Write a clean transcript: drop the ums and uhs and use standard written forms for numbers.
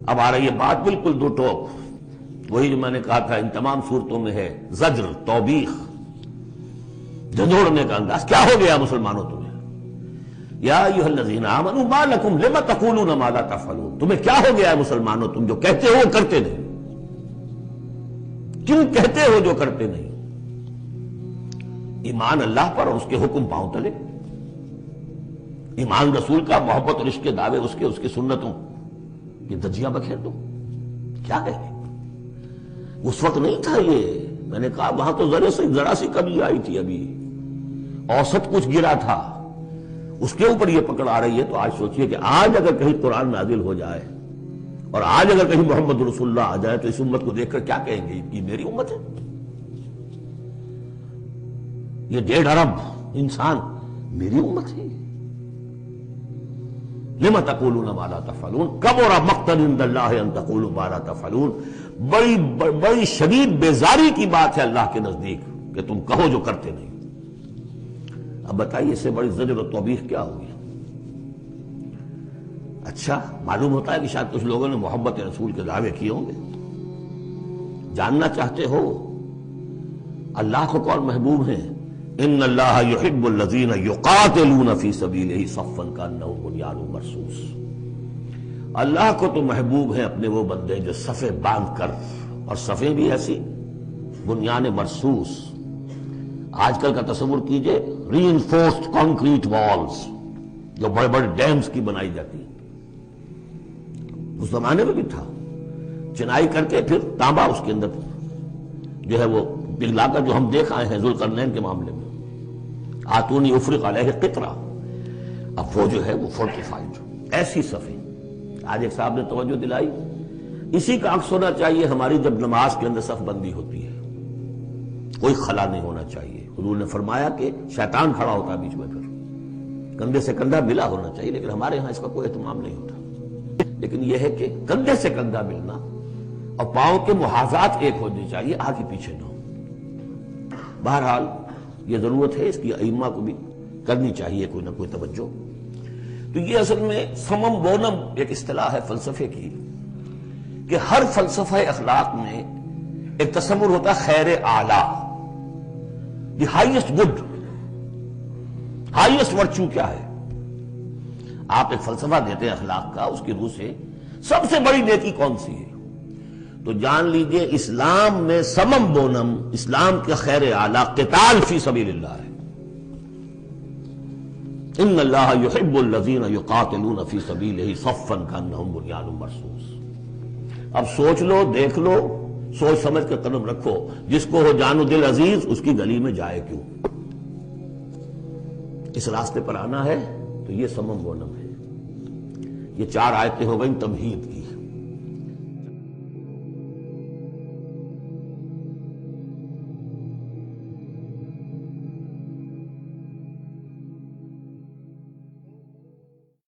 اب آ رہی ہے بات بالکل دو ٹوک، وہی جو میں نے کہا تھا ان تمام صورتوں میں ہے زجر، توبیخ، جھنجھوڑنے کا انداز۔ کیا ہو گیا مسلمانوں تمہیں؟ یا ایھا الذین آمنوا ما لکم لم تقولون ما لا تفعلون، تمہیں کیا ہو گیا ہے مسلمانوں، تم جو کہتے ہو وہ کرتے نہیں، کیوں کہتے ہو جو کرتے نہیں؟ ایمان اللہ پر اور اس کے حکم پاؤں تلے، ایمان رسول کا، محبت اور عشق کے دعوے اس کے سنتوں یہ دجیاں بکھیر دو، کیا ہے؟ اس وقت نہیں تھا یہ، میں نے کہا وہاں تو ذرا سی کمی آئی تھی، ابھی اوسط کچھ گرا تھا، اس کے اوپر یہ پکڑ آ رہی ہے۔ تو آج سوچئے کہ آج اگر کہیں قرآن نازل ہو جائے اور آج اگر کہیں محمد رسول اللہ آ جائے تو اس امت کو دیکھ کر کیا کہیں گے؟ یہ میری امت ہے، یہ 1.5 ارب انسان میری امت ہے۔ لم تقولون ما لا تفعلون کبر مقتا عند اللہ ان تقولوا ما لا تفعلون، بڑی شدید بیزاری کی بات ہے اللہ کے نزدیک کہ تم کہو جو کرتے نہیں۔ اب بتائیے اس سے بڑی زجر و توبیخ کیا ہوگی؟ اچھا معلوم ہوتا ہے کہ شاید کچھ لوگوں نے محبت رسول کے دعوے کیے ہوں گے۔ جاننا چاہتے ہو اللہ کو کون محبوب ہیں؟ ان اللہ یحب الذین یقاتلون فی سبیلہ صفا کانہم بنیان مرصوص، اللہ کو تو محبوب ہیں اپنے وہ بندے جو صفیں باندھ کر، اور صفیں بھی ایسی بنیان مرصوص۔ آج کل کا تصور کیجئے، ری انفورسڈ کانکریٹ والز جو بڑے بڑے ڈیمز کی بنائی جاتی ہیں، اس زمانے میں بھی تھا، چنائی کر کے پھر تانبا اس کے اندر جو ہے وہ پگھلا کر، جو ہم دیکھ آئے ہیں ذوالقرنین کے معاملے میں، آتونی افرغ علیہ قطرہ، اب وہ جو ہے وہ فورٹیفائڈ ایسی صفیں۔ آج ایک صاحب نے توجہ دلائی، اسی کا عکس ہونا چاہیے ہماری جب نماز کے اندر صف بندی ہوتی ہے، کوئی خلا نہیں ہونا چاہیے۔ حضور نے فرمایا کہ شیطان کھڑا ہوتا ہے بیچ میں، پھر کندھے سے کندھا ملا ہونا چاہیے، لیکن ہمارے ہاں اس کا کوئی اہتمام نہیں ہوتا۔ لیکن یہ ہے کہ کندھے سے کندھا ملنا اور پاؤں کے محاذات ایک ہونی چاہیے، آگے پیچھے نہ ہو۔ بہرحال یہ ضرورت ہے، اس کی ائمہ کو بھی کرنی چاہیے کوئی نہ کوئی توجہ۔ تو یہ اصل میں سمم بونم ایک اصطلاح ہے فلسفے کی، کہ ہر فلسفہ اخلاق میں ایک تصور ہوتا ہے خیر اعلیٰ، the highest good, highest virtue کیا ہے۔ آپ ایک فلسفہ دیتے ہیں اخلاق کا، اس کی روح سے سب سے بڑی نیکی کون سی ہے؟ تو جان لیجئے اسلام میں سمم بونم، اسلام کے خیر اعلیٰ قتال فی سبیل اللہ ہے۔ ان اللہ یحب الذین یقاتلون فی سبیلہ صفا کانہم بنیان مرصوص۔ اب سوچ لو، دیکھ لو، سوچ سمجھ کے قدم رکھو، جس کو ہو جان و دل عزیز اس کی گلی میں جائے کیوں؟ اس راستے پر آنا ہے تو یہ سمم بونم ہے۔ یہ 4 آیتیں ہو گئیں تمہید کی۔